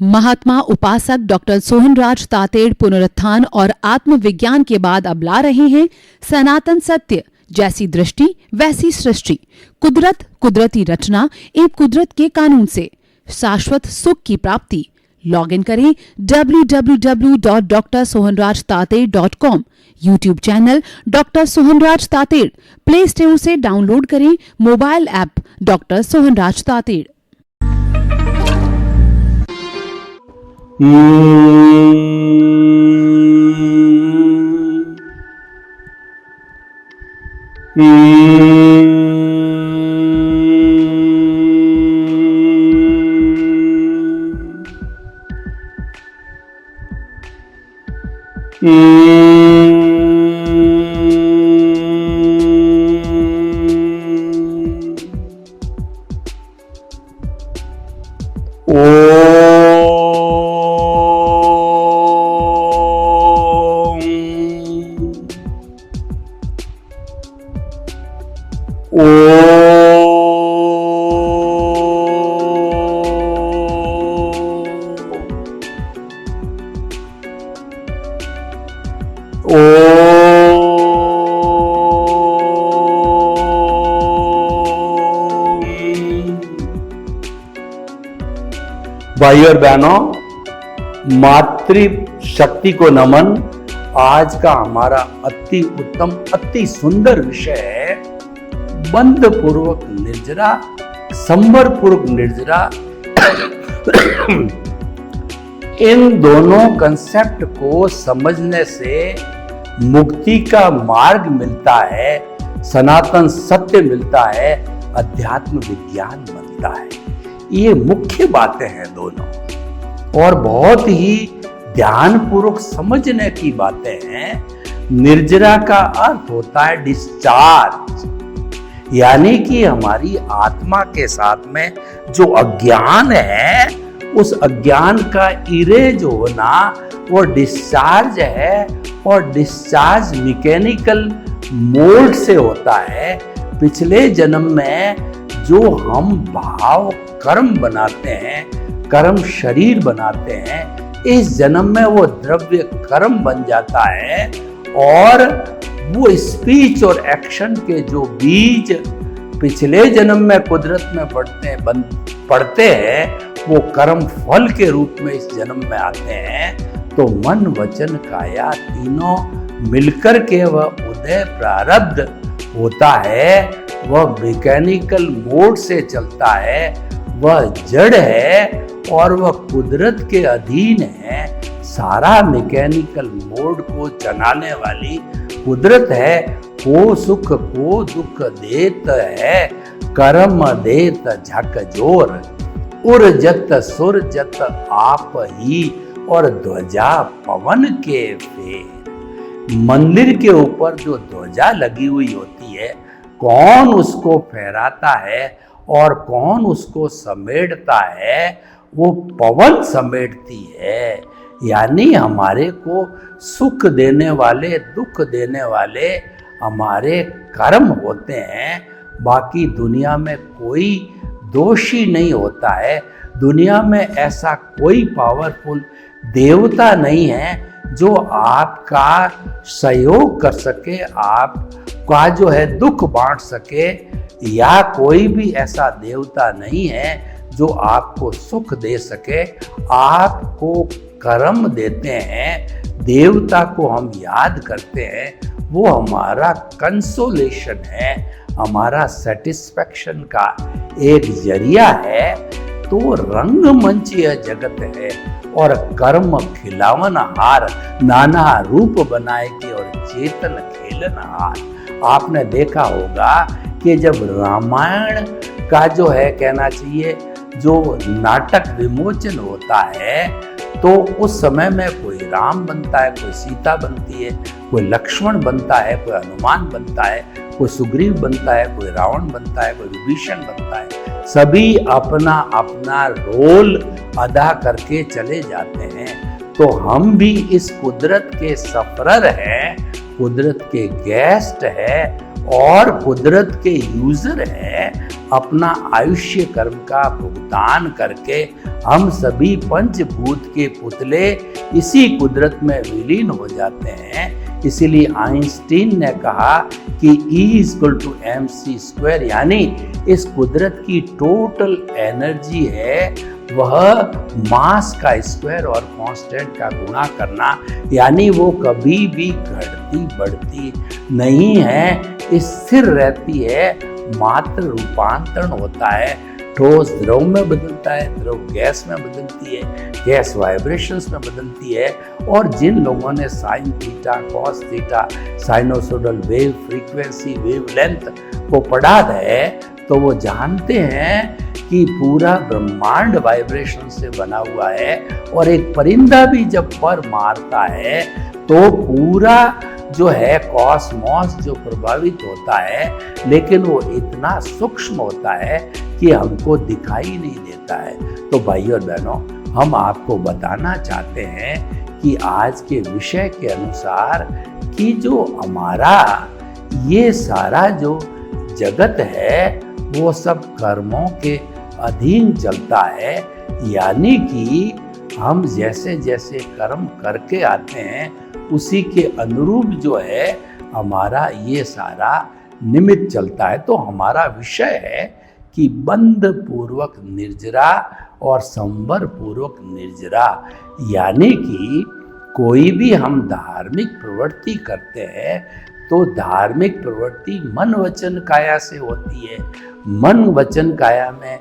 महात्मा उपासक डॉक्टर सोहनराज तातेड़ पुनरुत्थान और आत्मविज्ञान के बाद अब ला रहे हैं सनातन सत्य, जैसी दृष्टि वैसी सृष्टि, कुदरत, कुदरती रचना एवं कुदरत के कानून से शाश्वत सुख की प्राप्ति। लॉग इन करें www.drsohanrajtated.com, YouTube channel doctor Sohanraj Tated, play store से डाउनलोड करें mobile app doctor Sohanraj Tated. भाइयों और बहनों, मातृ शक्ति को नमन। आज का हमारा अति उत्तम अति सुंदर विषय है बंध पूर्वक निर्जरा, संवर पूर्वक निर्जरा। इन दोनों कंसेप्ट को समझने से मुक्ति का मार्ग मिलता है, सनातन सत्य मिलता है, अध्यात्म विज्ञान मिलता है। ये मुख्य बातें हैं दोनों, और बहुत ही ध्यानपूर्वक समझने की बातें हैं। निर्जरा का अर्थ होता है डिस्चार्ज, यानी कि हमारी आत्मा के साथ में जो अज्ञान है, उस अज्ञान का इरेज होना वो डिस्चार्ज है। और डिस्चार्ज मैकेनिकल मोड से होता है। पिछले जन्म में जो हम भाव कर्म बनाते हैं, कर्म शरीर बनाते हैं, इस जन्म में वो द्रव्य कर्म बन जाता है। और वो स्पीच और एक्शन के जो बीज पिछले जन्म में कुदरत में पड़ते हैं, वो कर्म फल के रूप में इस जन्म में आते हैं। तो मन वचन काया तीनों मिलकर के वह उदय प्रारब्ध होता है। वह मैकेनिकल मोड से चलता है, वह जड़ है और वह कुदरत के अधीन है। सारा मैकेनिकल मोड को चलाने वाली कुदरत है। को सुख को दुख देत है, कर्म देत झकझोर। उर्जत सुरजत आप ही और ध्वजा पवन के फेर। मंदिर के ऊपर जो ध्वजा लगी हुई होती है, कौन उसको फहराता है और कौन उसको समेटता है? वो पवन समेटती है। यानी हमारे को सुख देने वाले, दुख देने वाले हमारे कर्म होते हैं। बाकी दुनिया में कोई दोषी नहीं होता है। दुनिया में ऐसा कोई पावरफुल देवता नहीं है जो आपका सहयोग कर सके, आपका जो है दुख बांट सके। या कोई भी ऐसा देवता नहीं है जो आपको सुख दे सके। आपको कर्म देते हैं, देवता को हम याद करते हैं, वो हमारा कंसोलेशन है, हमारा सेटिस्फैक्शन का एक जरिया है। तो रंगमंच यह जगत है और कर्म खिलावन हार, नाना रूप बनाए के और चेतन खेलन हार। आपने देखा होगा कि जब रामायण का जो है कहना चाहिए जो नाटक विमोचन होता है, तो उस समय में कोई राम बनता है, कोई सीता बनती है, कोई लक्ष्मण बनता है, कोई हनुमान बनता है, कोई सुग्रीव बनता है, कोई रावण बनता है, कोई विभीषण बनता है। सभी अपना अपना रोल अदा करके चले जाते हैं। तो हम भी इस कुदरत के सफरर हैं, कुदरत के गेस्ट हैं और कुदरत के यूजर हैं। अपना आयुष्य कर्म का भुगतान करके हम सभी पंचभूत के पुतले इसी कुदरत में विलीन हो जाते हैं। इसीलिए आइंस्टीन ने कहा कि E=mc², यानी इस कुदरत की टोटल एनर्जी है वह मास का स्क्वायर और कांस्टेंट का गुणा करना, यानी वो कभी भी घटती बढ़ती नहीं है, स्थिर रहती है, मात्र रूपांतरण होता है। ठोस द्रव में बदलता है, द्रव गैस में बदलती है, गैस वाइब्रेशंस में बदलती है। और जिन लोगों ने sine theta, cos theta, sinusoidal wave frequency, wavelength को पढ़ा है तो वो जानते हैं कि पूरा ब्रह्मांड वाइब्रेशन से बना हुआ है। और एक परिंदा भी जब पर मारता है तो पूरा जो है कॉस्मॉस जो प्रभावित होता है, लेकिन वो इतना सूक्ष्म होता है कि हमको दिखाई नहीं देता है। तो भाइयों और बहनों, हम आपको बताना चाहते हैं कि आज के विषय के अनुसार कि जो हमारा ये सारा जो जगत है वो सब कर्मों के अधीन चलता है, यानी कि हम जैसे जैसे कर्म करके आते हैं उसी के अनुरूप जो है हमारा ये सारा निमित्त चलता है। तो हमारा विषय है कि बंध पूर्वक निर्जरा और संवर पूर्वक निर्जरा, यानी कि कोई भी हम धार्मिक प्रवृत्ति करते हैं तो धार्मिक प्रवृत्ति मन वचन काया से होती है। मन वचन काया में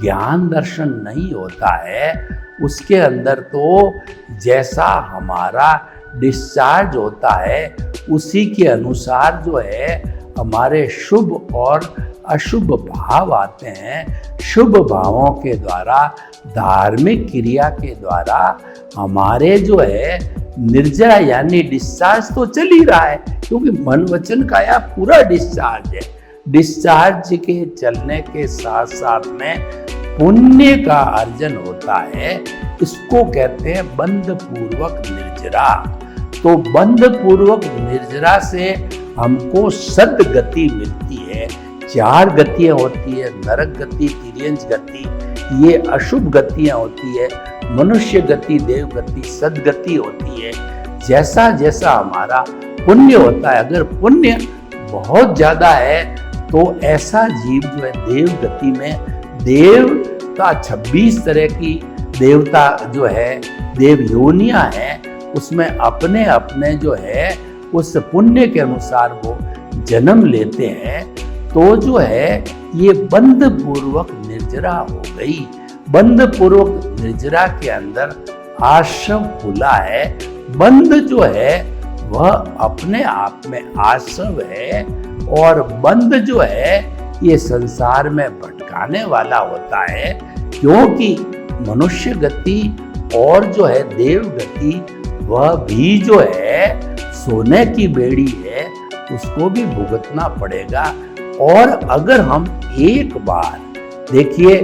ज्ञान दर्शन नहीं होता है, उसके अंदर तो जैसा हमारा डिस्चार्ज होता है उसी के अनुसार जो है हमारे शुभ और अशुभ भाव आते हैं। शुभ भावों के द्वारा, धार्मिक क्रिया के द्वारा हमारे जो है निर्जरा यानी डिस्चार्ज तो चल ही रहा है, क्योंकि मन वचन काया पूरा डिस्चार्ज है। डिस्चार्ज के चलने के साथ साथ में पुण्य का अर्जन होता है, इसको कहते हैं बंध पूर्वक निर्जरा। तो बंध पूर्वक निर्जरा से हमको सद्गति मिलती है। 4 गतियां होती है, नरक गति, तिर्यंच गति, ये अशुभ गतियां होती है, मनुष्य गति, देव गति, सद्गति होती है। जैसा जैसा हमारा पुण्य होता है, अगर पुण्य बहुत ज्यादा है तो ऐसा जीव जो है देव गति में, देव का 26 तरह की देवता जो है देव योनियां हैं, उसमें अपने अपने जो है उस पुण्य के अनुसार वो जन्म लेते हैं। तो जो है ये बंध पूर्वक निर्जरा हो गई। बंध पूर्वक निर्जरा के अंदर आश्रम खुला है। बंध जो है वह अपने आप में आश्रम है, और बंध जो है ये संसार में भटकाने वाला होता है, क्योंकि मनुष्य गति और जो है देव गति वह भी जो है सोने की बेड़ी है, उसको भी भुगतना पड़ेगा। और अगर हम एक बार देखिए,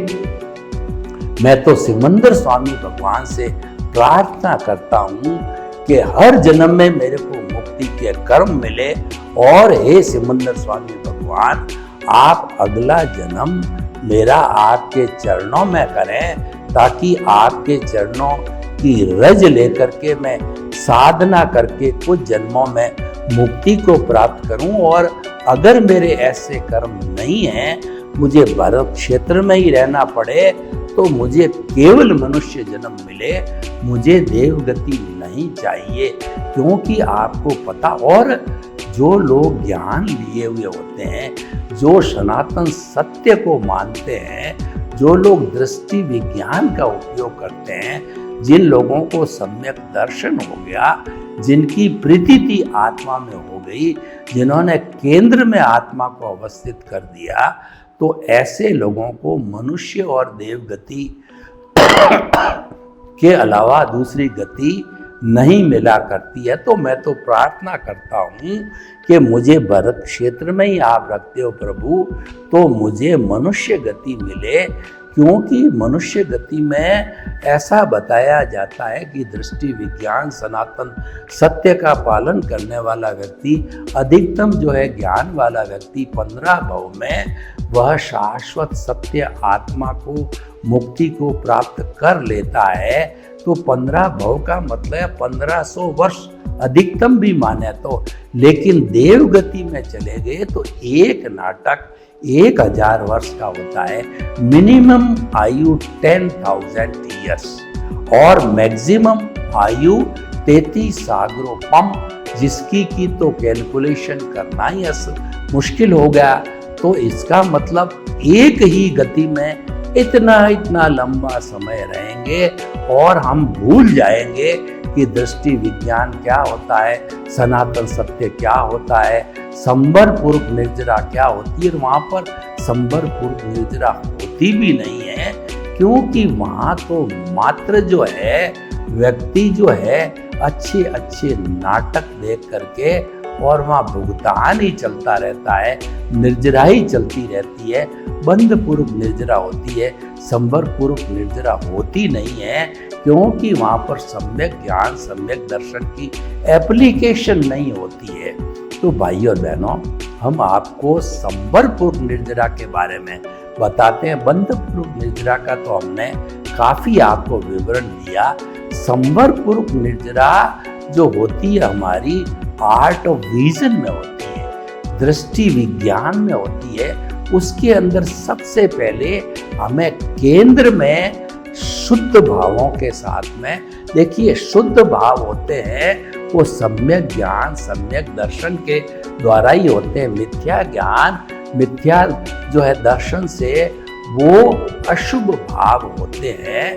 मैं तो सिमंदर स्वामी भगवान से प्रार्थना करता हूँ कि हर जन्म में मेरे को मुक्ति के कर्म मिले, और हे सिमंदर स्वामी भगवान, आप अगला जन्म मेरा आपके चरणों में करें, ताकि आपके चरणों की रज लेकर के मैं साधना करके कुछ जन्मों में मुक्ति को प्राप्त करूं। और अगर मेरे ऐसे कर्म नहीं हैं, मुझे भरत क्षेत्र में ही रहना पड़े, तो मुझे केवल मनुष्य जन्म मिले, मुझे देवगति नहीं चाहिए। क्योंकि आपको पता, और जो लोग ज्ञान लिए हुए होते हैं, जो सनातन सत्य को मानते हैं, जो लोग दृष्टि विज्ञान का उपयोग करते हैं, जिन लोगों को सम्यक दर्शन हो गया, जिनकी प्रीति आत्मा में हो गई, जिन्होंने केंद्र में आत्मा को अवस्थित कर दिया, तो ऐसे लोगों को मनुष्य और देव गति के अलावा दूसरी गति नहीं मिला करती है। तो मैं तो प्रार्थना करता हूँ कि मुझे भरत क्षेत्र में ही आप रखते हो प्रभु, तो मुझे मनुष्य गति मिले, क्योंकि मनुष्य गति में ऐसा बताया जाता है कि दृष्टि विज्ञान सनातन सत्य का पालन करने वाला व्यक्ति, अधिकतम जो है ज्ञान वाला व्यक्ति 15 भव में वह शाश्वत सत्य आत्मा को, मुक्ति को प्राप्त कर लेता है। तो 15 भव का मतलब 1500 वर्ष अधिकतम भी माने तो। लेकिन देव गति में चले गए तो एक नाटक 1000 वर्ष का होता है। मिनिमम आयु 10,000 ईयर्स और मैक्सिमम आयु 33 सागरोपम, जिसकी की तो कैलकुलेशन करना ही मुश्किल हो गया। तो इसका मतलब एक ही गति में इतना लंबा समय रहेंगे और हम भूल जाएंगे कि दृष्टि विज्ञान क्या होता है, सनातन सत्य क्या होता है, संवर पूर्व निर्जरा क्या होती है। वहाँ पर संवर पूर्व निर्जरा होती भी नहीं है, क्योंकि वहाँ तो मात्र जो है व्यक्ति जो है अच्छे अच्छे नाटक देख करके और वहाँ भुगतान ही चलता रहता है, निर्जरा ही चलती रहती है। बंध पूर्व निर्जरा होती है, संवर पूर्व निर्जरा होती नहीं है, क्योंकि वहाँ पर सम्यक ज्ञान सम्यक दर्शन की एप्लीकेशन नहीं होती है। तो भाई और बहनों, हम आपको संवर पूर्व निर्जरा के बारे में बताते हैं। बंध पूर्व निर्जरा का तो हमने काफी आपको विवरण दिया। संवर पूर्व निर्जरा जो होती है हमारी आर्ट ऑफ विजन में होती है, दृष्टि विज्ञान में होती है। उसके अंदर सबसे पहले हमें केंद्र में शुद्ध भावों के साथ में, देखिए शुद्ध भाव होते हैं वो सम्यक ज्ञान सम्यक दर्शन के द्वारा ही होते हैं। मिथ्या ज्ञान मिथ्या जो है दर्शन से वो अशुभ भाव होते हैं,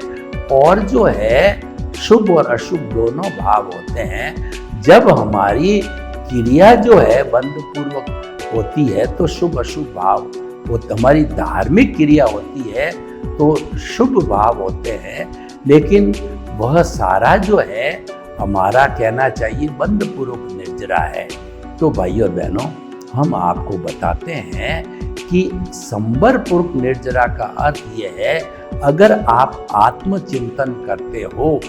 और जो है शुभ और अशुभ दोनों भाव होते हैं। जब हमारी क्रिया जो है बंध पूर्वक होती है तो शुभ अशुभ भाव, वो हमारी धार्मिक क्रिया होती है तो शुभ भाव होते हैं, लेकिन वह सारा जो है हमारा कहना चाहिए बंध पूर्वक निर्जरा है। तो भाई और बहनों, हम आपको बताते हैं कि संवर पूर्वक निर्जरा का अर्थ यह है, अगर आप आत्मचिंतन करते हो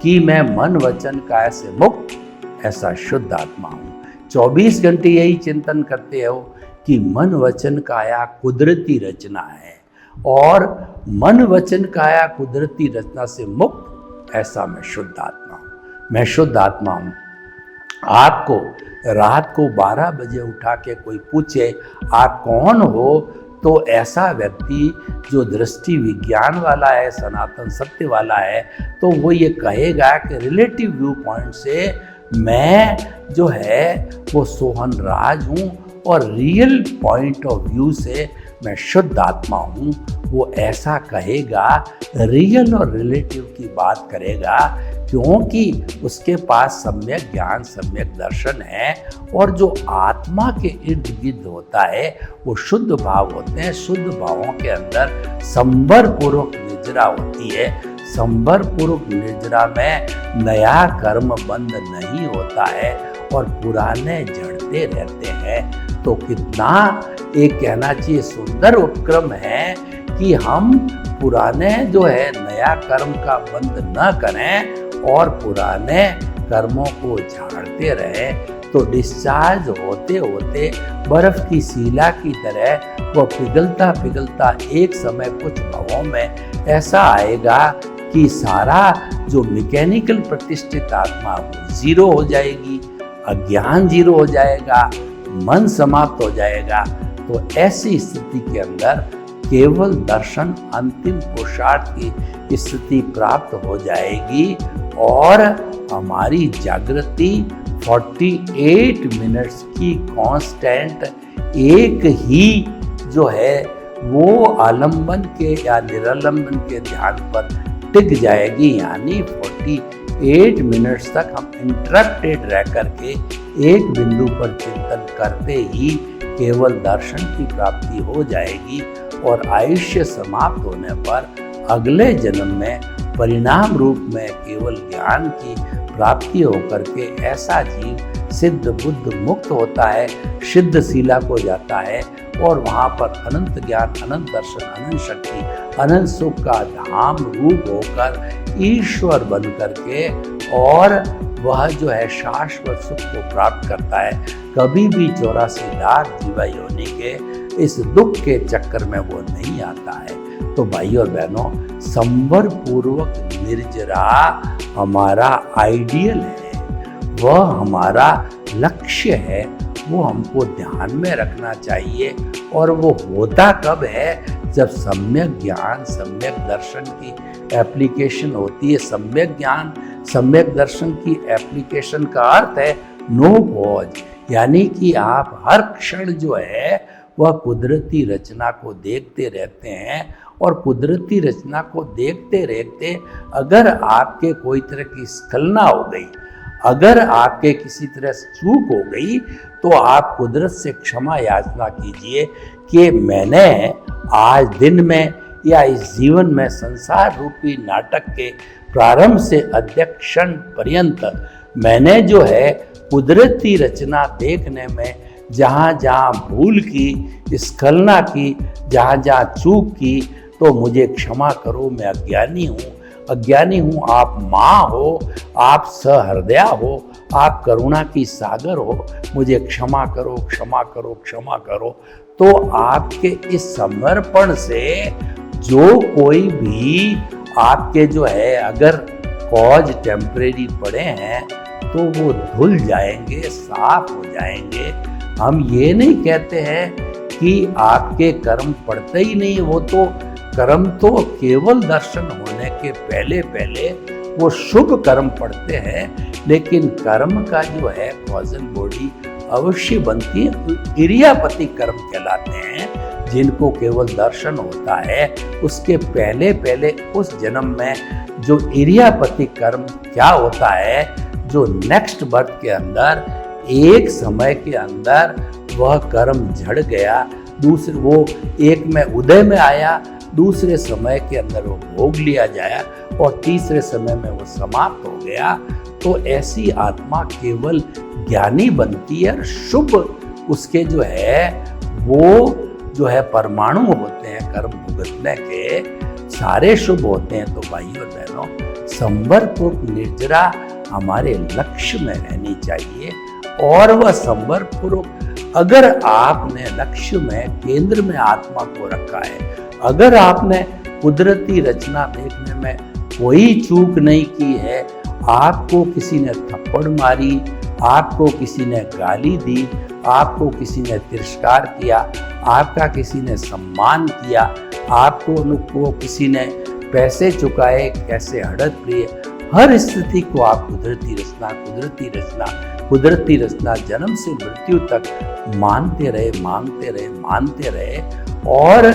कि मैं मन वचन काया से मुक्त ऐसा शुद्ध आत्मा हूँ, 24 घंटे यही चिंतन करते हो कि मन वचन काया कुदरती रचना है और मन वचन काया कुदरती रचना से मुक्त ऐसा मैं शुद्ध आत्मा हूँ, मैं शुद्ध आत्मा हूँ। आपको रात को 12 बजे उठा के कोई पूछे आप कौन हो, तो ऐसा व्यक्ति जो दृष्टि विज्ञान वाला है, सनातन सत्य वाला है, तो वो ये कहेगा कि रिलेटिव व्यू पॉइंट से मैं जो है वो सोहन राज हूँ और रियल पॉइंट ऑफ व्यू से मैं शुद्ध आत्मा हूँ। वो ऐसा कहेगा, रियल और रिलेटिव की बात करेगा, क्योंकि उसके पास सम्यक ज्ञान सम्यक दर्शन है। और जो आत्मा के इर्द गिर्द होता है वो शुद्ध भाव होते हैं। शुद्ध भावों के अंदर संवर पूर्वक निर्जरा होती है। संवर पूर्वक निर्जरा में नया कर्म बंध नहीं होता है और पुराने जड़ते रहते हैं। तो कितना एक कहना चाहिए सुंदर उपक्रम है कि हम पुराने जो है नया कर्म का बंध न करें और पुराने कर्मों को झाड़ते रहें। तो डिस्चार्ज होते होते बर्फ की सीला की तरह वो पिघलता पिघलता एक समय कुछ भावों में ऐसा आएगा कि सारा जो मैकेनिकल प्रतिष्ठित आत्मा वो जीरो हो जाएगी, अज्ञान जीरो हो जाएगा, मन समाप्त हो जाएगा। तो ऐसी स्थिति के अंदर केवल दर्शन अंतिम पुरुषार्थ की स्थिति प्राप्त हो जाएगी और हमारी जागृति 48 मिनट्स की कांस्टेंट एक ही जो है वो आलंबन के या निरालंबन के ध्यान पर टिक जाएगी। यानी 48 मिनट्स तक हम इंटरप्टेड रह करके एक बिंदु पर चिंतन करते ही केवल दर्शन की प्राप्ति हो जाएगी और आयुष्य समाप्त होने पर अगले जन्म में परिणाम रूप में केवल ज्ञान की प्राप्ति होकर के ऐसा जीव सिद्ध बुद्ध मुक्त होता है, सिद्ध शिला को जाता है और वहाँ पर अनंत ज्ञान, अनंत दर्शन, अनंत शक्ति, अनंत सुख का धाम रूप होकर ईश्वर बन करके और वह जो है शाश्वत सुख को प्राप्त करता है। कभी भी 84 लाख जीवा योनि के इस दुख के चक्कर में वो नहीं आता है। तो भाई और बहनों, संवर पूर्वक निर्जरा हमारा आइडियल है, वह हमारा लक्ष्य है, वो हमको ध्यान में रखना चाहिए। और वो होता कब है? जब सम्यक ज्ञान, सम्यक दर्शन की एप्लीकेशन होती है। सम्यक ज्ञान, सम्यक दर्शन की एप्लीकेशन का अर्थ है नो पॉज, यानी कि आप हर क्षण जो है वह कुदरती रचना को देखते रहते हैं। और कुदरती रचना को देखते रहते अगर आपके कोई तरह की स्खलना हो गई, अगर आपके किसी तरह से चूक हो गई, तो आप कुदरत से क्षमा याचना कीजिए कि मैंने आज दिन में या इस जीवन में संसार रूपी नाटक के प्रारंभ से अध्यक्ष क्षण पर्यंत मैंने जो है कुदरती रचना देखने में जहाँ जहाँ भूल की, स्खलना की, जहाँ जहाँ चूक की, तो मुझे क्षमा करो, मैं अज्ञानी हूँ, अज्ञानी हूँ। आप माँ हो, आप सहृदया हो, आप करुणा की सागर हो, मुझे क्षमा करो, क्षमा करो, क्षमा करो। तो आपके इस समर्पण से जो कोई भी आपके जो है अगर कॉज टेम्परेरी पड़े हैं तो वो धुल जाएंगे, साफ हो जाएंगे। हम ये नहीं कहते हैं कि आपके कर्म पड़ते ही नहीं, वो तो कर्म तो केवल दर्शन होने के पहले पहले वो शुभ कर्म पड़ते हैं, लेकिन कर्म का जो है कॉजल बॉडी अवश्य बनती है। इरियापति कर्म कहलाते हैं, जिनको केवल दर्शन होता है। उसके पहले पहले उस जन्म में जो इरियापति कर्म क्या होता है, जो नेक्स्ट बर्थ के अंदर एक समय के अंदर वह कर्म झड़ गया, दूसरे वो एक में उदय में आया, दूसरे समय के अंदर वो भोग लिया जाया और तीसरे समय में वो समाप्त हो गया। तो ऐसी आत्मा केवल ज्ञानी बनती है। शुभ उसके जो है वो जो है परमाणु होते हैं कर्म भुगतने के, सारे शुभ होते हैं। तो भाइयों और बहनों, संवरपूर्वक निर्जरा हमारे लक्ष्य में रहनी चाहिए। और वह संवरपूर्वक अगर आपने लक्ष्य में, केंद्र में आत्मा को रखा है, अगर आपने कुदरती रचना देखने में कोई चूक नहीं की है, आपको किसी ने थप्पड़ मारी, आपको किसी ने गाली दी, आपको किसी ने तिरस्कार किया, आपका किसी ने सम्मान किया, आपको किसी ने पैसे चुकाए, कैसे हड़प लिए, हर स्थिति को आप कुदरती रचना, कुदरती रचना, कुदरती रचना जन्म से मृत्यु तक मानते रहे, मांगते रहे, मानते रहे और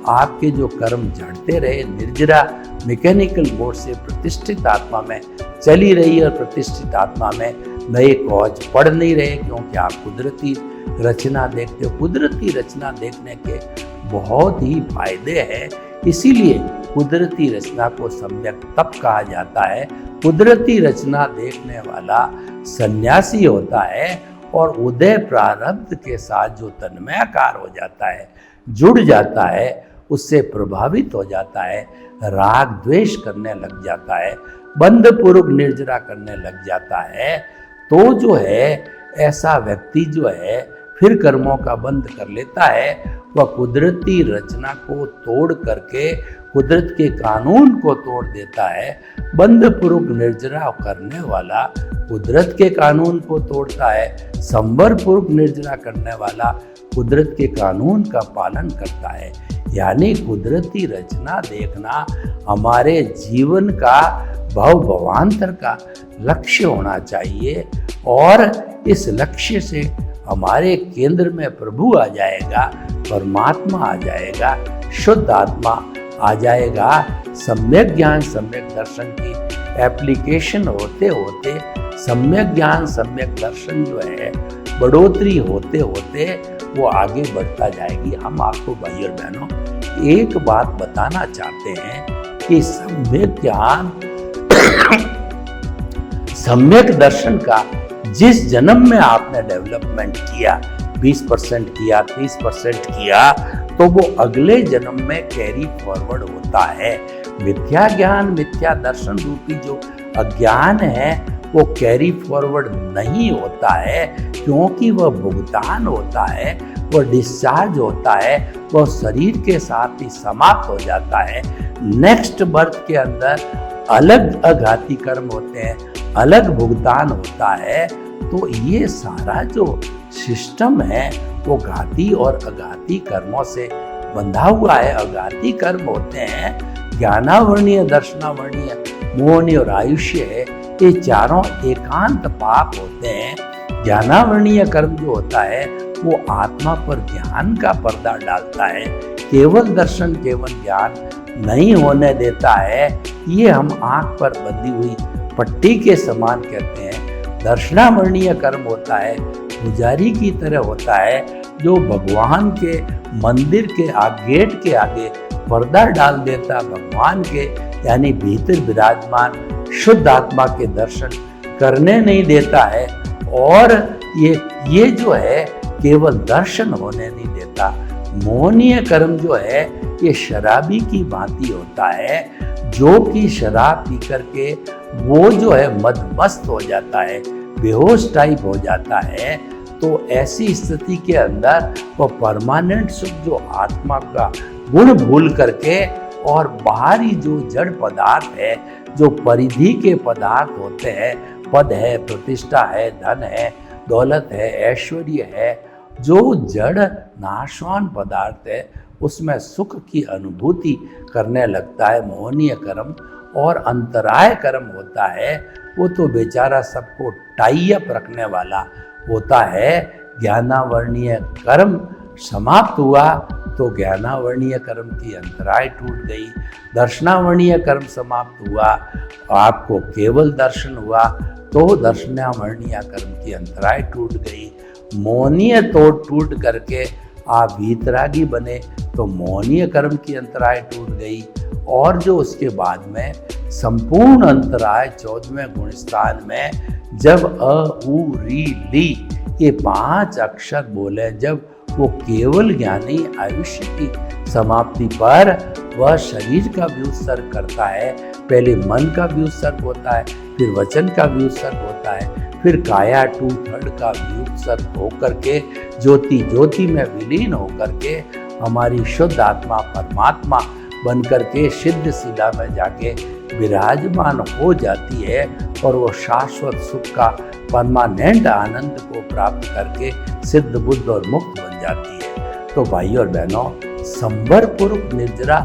आपके जो कर्म झड़ते रहे। निर्जरा मैकेनिकल मोड से प्रतिष्ठित आत्मा में चली रही और प्रतिष्ठित आत्मा में नए कॉज पड़ नहीं रहे, क्योंकि आप कुदरती रचना देखते हो। कुदरती रचना देखने के बहुत ही फायदे हैं, इसीलिए कुदरती रचना को सम्यक तप कहा जाता है। कुदरती रचना देखने वाला सन्यासी होता है और उदय प्रारब्ध के साथ जो तन्मयाकार हो जाता है, जुड़ जाता है, उससे प्रभावित हो जाता है, राग द्वेष करने लग जाता है, बंध पूर्वक निर्जरा करने लग जाता है, तो जो है ऐसा व्यक्ति जो है फिर कर्मों का बंध कर लेता है। वह कुदरती रचना को तोड़ करके कुदरत के कानून को तोड़ देता है। बंध पूर्वक निर्जरा करने वाला कुदरत के कानून को तोड़ता है, संवर पूर्वक निर्जरा करने वाला कुदरत के कानून का पालन करता है। यानी कुदरती रचना देखना हमारे जीवन का भवांतर का लक्ष्य होना चाहिए और इस लक्ष्य से हमारे केंद्र में प्रभु आ जाएगा, परमात्मा आ जाएगा, शुद्ध आत्मा आ जाएगा। सम्यक ज्ञान, सम्यक दर्शन की एप्लीकेशन होते होते सम्यक ज्ञान, सम्यक दर्शन जो है बढ़ोतरी होते होते वो आगे बढ़ता जाएगी। हम आपको भाई और बहनों एक बात बताना चाहते हैं कि सम्यक ज्ञान, सम्यक दर्शन का जिस जन्म में आपने डेवलपमेंट किया, 20% किया, 30% किया, तो वो अगले जन्म में कैरी फॉरवर्ड होता है। मिथ्या ज्ञान, मिथ्या दर्शन रूपी जो अज्ञान है वो कैरी फॉरवर्ड नहीं होता है, क्योंकि वह भुगतान होता है, वह डिस्चार्ज होता है, वह शरीर के साथ ही समाप्त हो जाता है। नेक्स्ट बर्थ के अंदर अलग अघाती कर्म होते हैं, अलग भुगतान होता है। तो ये सारा जो सिस्टम है वो घाती और अघाती कर्मों से बंधा हुआ है। अघाती कर्म होते हैं ज्ञानावर्णीय, दर्शनावर्णीय, मोहनीय और आयुष्य है, ये चारों एकांत पाप होते हैं। ज्ञानावर्णीय कर्म जो होता है वो आत्मा पर ज्ञान का पर्दा डालता है, केवल दर्शन, केवल ज्ञान नहीं होने देता है। ये हम आंख पर बंधी हुई पट्टी के समान कहते हैं। दर्शनावर्णीय कर्म होता है, पुजारी की तरह होता है, जो भगवान के मंदिर के गेट के आगे पर्दा डाल देता, भगवान के यानी भीतर विराजमान शुद्ध आत्मा के दर्शन करने नहीं देता है। और ये जो है केवल दर्शन होने नहीं देता। मोहनीय कर्म जो है ये शराबी की भांति होता है, जो कि शराब पी करके वो जो है मदमस्त हो जाता है, बेहोश टाइप हो जाता है। तो ऐसी स्थिति के अंदर वो परमानेंट सुख जो आत्मा का गुण भूल करके और बाहरी जो जड़ पदार्थ है, जो परिधि के पदार्थ होते हैं, पद है, प्रतिष्ठा है, धन है, दौलत है, ऐश्वर्य है, जो जड़ नाशवान पदार्थ है, उसमें सुख की अनुभूति करने लगता है मोहनीय कर्म। और अंतराय कर्म होता है वो तो बेचारा सबको टाई अप रखने वाला होता है। ज्ञानावर्णीय कर्म समाप्त हुआ तो ज्ञानावर्णीय कर्म की अंतराय टूट गई, दर्शनावर्णीय कर्म समाप्त हुआ, आपको केवल दर्शन हुआ तो दर्शनावर्णीय कर्म की अंतराय टूट गई। मोहनीय तो टूट करके आप वीतरागी बने तो मोहनीय कर्म की अंतराय टूट गई। और जो उसके बाद में संपूर्ण अंतराय 14वें गुण स्थान में जब अ उ री ली ये 5 अक्षर बोले, जब वो केवल ज्ञानी आयुष्य की समाप्ति पर वह शरीर का भी उत्सर्ग करता है। पहले मन का भी उत्सर्ग होता है, फिर वचन का भी उत्सर्ग होता है, फिर काया 2/3 का भी उत्सर्ग होकर के ज्योति ज्योति में विलीन होकर के हमारी शुद्ध आत्मा परमात्मा बनकर के सिद्ध शिला में जाके विराजमान हो जाती है और वो शाश्वत सुख का परमानेंट आनंद को प्राप्त करके सिद्ध बुद्ध और मुक्त बन जाती है। तो भाइयों और बहनों, संवर पूर्वक निर्जरा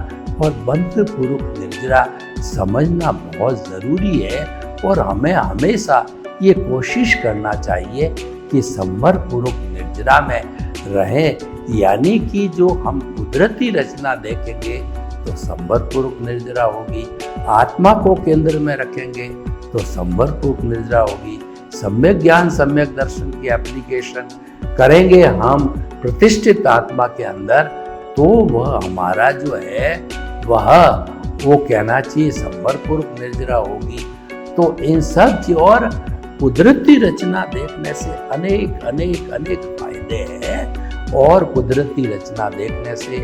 और बंध पूर्वक निर्जरा समझना बहुत ज़रूरी है। और हमें हमेशा ये कोशिश करना चाहिए कि संवर पूर्वक निर्जरा में रहें, यानी कि जो हम कुदरती रचना देखेंगे तो संवर पूर्वक निर्जरा होगी, आत्मा को केंद्र में रखेंगे तो संवर पूर्वक निर्जरा होगी, सम्यक ज्ञान सम्यक दर्शन की एप्लीकेशन करेंगे हम प्रतिष्ठित आत्मा के अंदर, तो वह हमारा जो है वो कहना चाहिए संवर पूर्वक निर्जरा होगी। तो इन सब की और कुदरती रचना देखने से अनेक अनेक अनेक फायदे हैं। और कुदरती रचना देखने से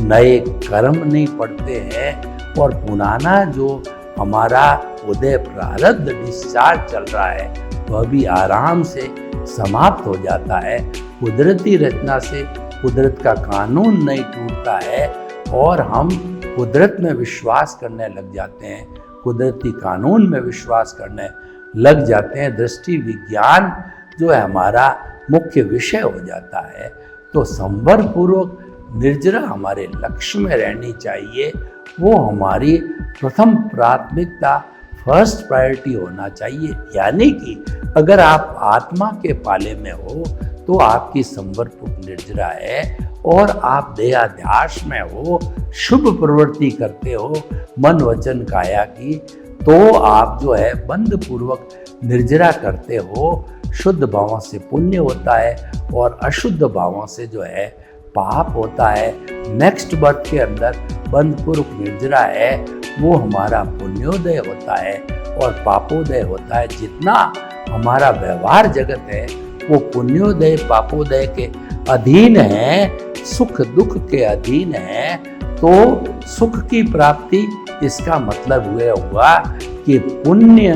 नए कर्म नहीं पड़ते हैं और पुराना जो हमारा उदय प्रारब्ध डिस्चार्ज चल रहा है वह भी आराम से समाप्त हो जाता है। कुदरती रचना से कुदरत का कानून नहीं टूटता है और हम कुदरत में विश्वास करने लग जाते हैं, कुदरती कानून में विश्वास करने लग जाते हैं। दृष्टि विज्ञान जो है हमारा मुख्य विषय हो जाता है। तो संवर पूर्वक निर्जरा हमारे लक्ष्य में रहनी चाहिए, वो हमारी प्रथम प्राथमिकता, फर्स्ट प्रायोरिटी होना चाहिए। यानी कि अगर आप आत्मा के पाले में हो तो आपकी संवर पूर्वक निर्जरा है, और आप देहाध्यास में हो, शुभ प्रवृत्ति करते हो मन वचन काया की, तो आप जो है बंध पूर्वक निर्जरा करते हो। शुद्ध भावों से पुण्य होता है और अशुद्ध भावों से जो है पाप होता है। नेक्स्ट बर्थ के अंदर बंध पूर्वक निर्जरा है वो हमारा पुण्योदय होता है और पापोदय होता है। जितना हमारा व्यवहार जगत है वो पुण्योदय पापोदय के अधीन है, सुख दुख के अधीन है, तो सुख की प्राप्ति इसका मतलब यह हुआ कि पुण्य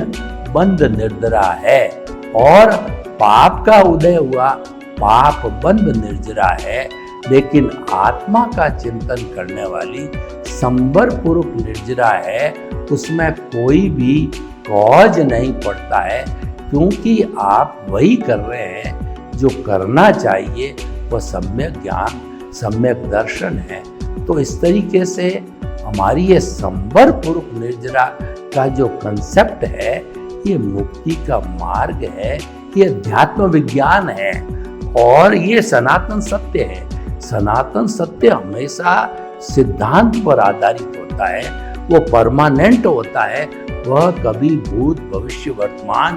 बंद निर्जरा है और पाप का उदय हुआ, पाप बंद निर्जरा है। लेकिन आत्मा का चिंतन करने वाली संबर पूर्वक निर्जरा है, उसमें कोई भी कॉज नहीं पड़ता है, क्योंकि आप वही कर रहे हैं जो करना चाहिए, वह सम्यक ज्ञान सम्यक दर्शन है। तो इस तरीके से हमारी ये संबर पूर्वक निर्जरा का जो कंसेप्ट है, ये मुक्ति का मार्ग है, ये अध्यात्म विज्ञान है और ये सनातन सत्य है। सनातन सत्य हमेशा सिद्धांत पर आधारित होता है, वो परमानेंट होता है, वह कभी भूत भविष्य वर्तमान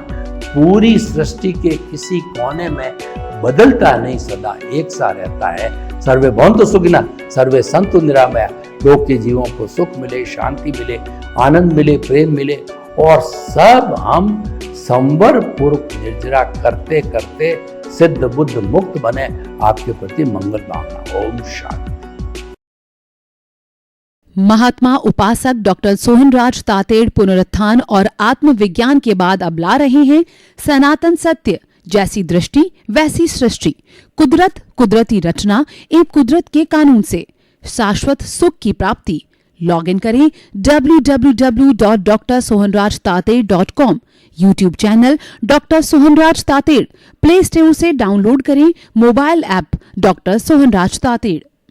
पूरी सृष्टि के किसी कोने में बदलता नहीं, सदा एक सा रहता है। सर्वे भवन्तु सुखिनः, सर्वे सन्तु निरामया। लोक के जीवों को सुख मिले, शांति मिले, आनंद मिले, प्रेम मिले और सब हम संवर पूर्वक निर्जरा करते करते सिद्ध बुद्ध मुक्त बने। आपके प्रति मंगल भावना। ओम शांति। महात्मा उपासक डॉक्टर सोहनराज तातेड़ पुनरुत्थान और आत्मविज्ञान के बाद अब ला रहे हैं सनातन सत्य, जैसी दृष्टि वैसी सृष्टि, कुदरत कुदरती रचना एवं कुदरत के कानून से शाश्वत सुख की प्राप्ति। लॉग इन करें www.drsohanrajtated.com। YouTube channel doctor Sohanraj Tated, play store से डाउनलोड करें mobile app doctor Sohanraj Tated.